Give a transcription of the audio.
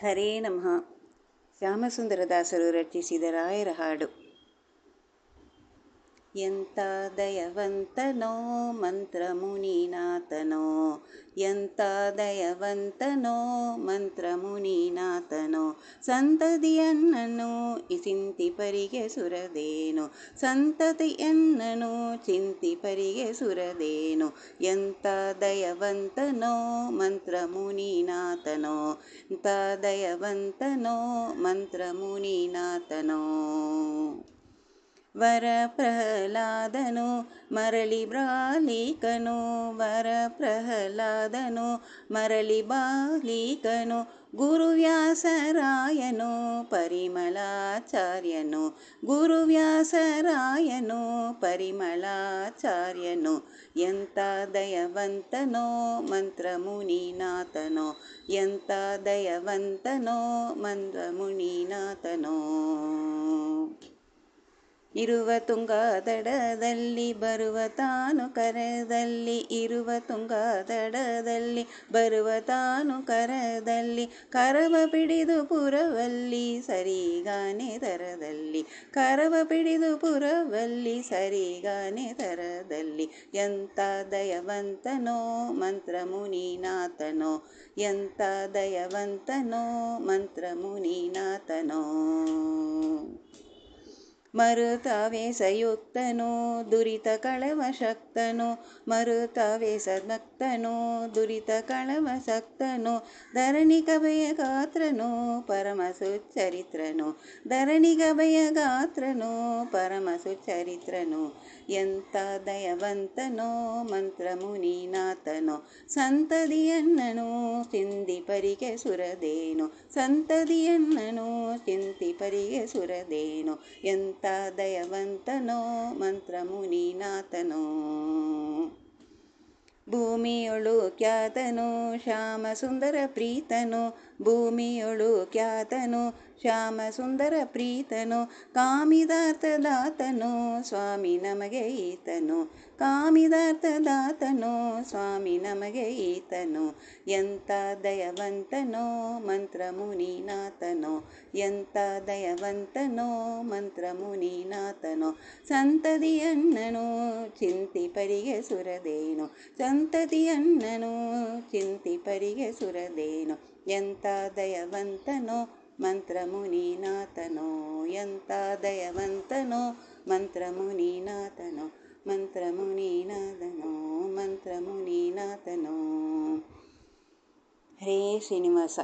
ಹರೇ ನಮಃ. ಶ್ಯಾಮಸುಂದರದಾಸರು ರಚಿಸಿದ ರಾಯರ ಹಾಡು. ಎಂಥ ದಯವಂತನೋ ಮಂತ್ರ ಮುನಿನಾಥನೋ, ಎಂಥ ದಯವಂತನೋ ಮಂತ್ರ ಮುನಿನಾಥನೋ, ಸಂತತಿಯನ್ನನು ಚಿಂತಿಪರಿಗೆ ಸುರದೇನು, ಸಂತತಿಯನ್ನನು ಚಿಂತಿಪರಿಗೆ ಸುರದೇನು. ಎಂಥ ದಯವಂತನೋ ಮಂತ್ರ ಮುನಿನಾಥನೋ, ಎಂಥ ದಯವಂತನೋ ಮಂತ್ರ ಮುನಿನಾಥನೋ. ವರ ಪ್ರಹ್ಲಾದನು ಮರಳಿ ಬಾಲಿಕನು, ವರ ಪ್ರಹ್ಲಾದನು ಮರಳಿ ಬಾಲಿಕನು, ಗುರುವ್ಯಾಸರಾಯನು ಪರಿಮಳಾಚಾರ್ಯನು, ಗುರುವ್ಯಾಸರಾಯನು ಪರಿಮಳಾಚಾರ್ಯನು. ಎಂಥ ದಯವಂತನೋ ಮಂತ್ರ ಮುನಿನಾಥನೋ, ಎಂಥ ದಯವಂತನೋ ಮಂತ್ರ ಮುನಿನಾಥನೋ. ಇರುವ ತುಂಗಾ ದಡದಲ್ಲಿ ಬರುವ ತಾನು ಕರದಲ್ಲಿ, ಇರುವ ತುಂಗಾ ದಡದಲ್ಲಿ ಬರುವ ತಾನು ಕರದಲ್ಲಿ, ಕರವ ಪಿಡಿದು ಪುರವಲ್ಲಿ ಸರಿಗಾನೆ ದರದಲ್ಲಿ, ಕರವ ಪಿಡಿದು ಪುರವಲ್ಲಿ ಸರಿಗಾನೆ ದರದಲ್ಲಿ. ಎಂಥ ದಯವಂತನೋ ಮಂತ್ರ ಮುನಿನಾಥನೋ, ಎಂಥ ದಯವಂತನೋ ಮಂತ್ರ ಮುನಿನಾಥನೋ. ಮರುತಾವೇಶಯುಕ್ತನು ದುರಿತ ಕಳವ ಶಕ್ತನು, ಮರುತಾವೇಶಭಕ್ತನು ದುರಿತ ಕಳವ ಶಕ್ತನು, ಧರಣಿಗಭಯ ಗಾತ್ರನು ಪರಮ ಸುಚರಿತ್ರನು, ಧರಣಿಗಭಯ ಗಾತ್ರನು ಪರಮ ಸುಚರಿತ್ರನು. ಎಂಥ ದಯವಂತನೋ ಮಂತ್ರ ಮುನಿನಾಥನೋ, ಸಂತತಿಯನ್ನನು ಚಿಂತಿಪರಿಗೆ ಸುರದೇನು, ಸಂತತಿಯನ್ನನು ಚಿಂತಿಪರಿಗೆ ಸುರದೇನು. ಎಂಥ ದಯವಂತನೋ ಮಂತ್ರ ಮುನಿನಾಥನೋ. ಭೂಮಿಯೊಳು ಖ್ಯಾತನು ಶ್ಯಾಮ ಸುಂದರ ಪ್ರೀತನು, ಭೂಮಿಯೊಳು ಖ್ಯಾತನು ಶ್ಯಾಮ ಸುಂದರ ಪ್ರೀತನು, ಕಾಮಿದಾರ್ಥದಾತನು ಸ್ವಾಮಿ ನಮಗೆ ಈತನು, ಕಾಮಿದಾರ್ಥದಾತನು ಸ್ವಾಮಿ ನಮಗೆ ಈತನು. ಎಂಥ ದಯವಂತನೋ ಮಂತ್ರ ಮುನಿನಾಥನೋ, ಎಂಥ ದಯವಂತನೋ ಮಂತ್ರ ಮುನಿನಾಥನೋ, ಸಂತತಿಯನ್ನನು ಚಿಂತಿಪರಿಗೆ ಸುರದೇನು, ಸಂತತಿಯನ್ನನು ಚಿಂತಿಪರಿಗೆ ಸುರದೇನು. ಎಂಥ ದಯವಂತನೋ ಮಂತ್ರ ಮುನಿನಾಥನೋ, ಎಂಥ ದಯವಂತನೋ ಮಂತ್ರ ಮುನಿನಾಥನೋ, ಮಂತ್ರ ಮುನಿನಾಥನೋ, ಮಂತ್ರ ಮುನಿನಾಥನೋ. ಹರೇ ಶ್ರೀನಿವಾಸ.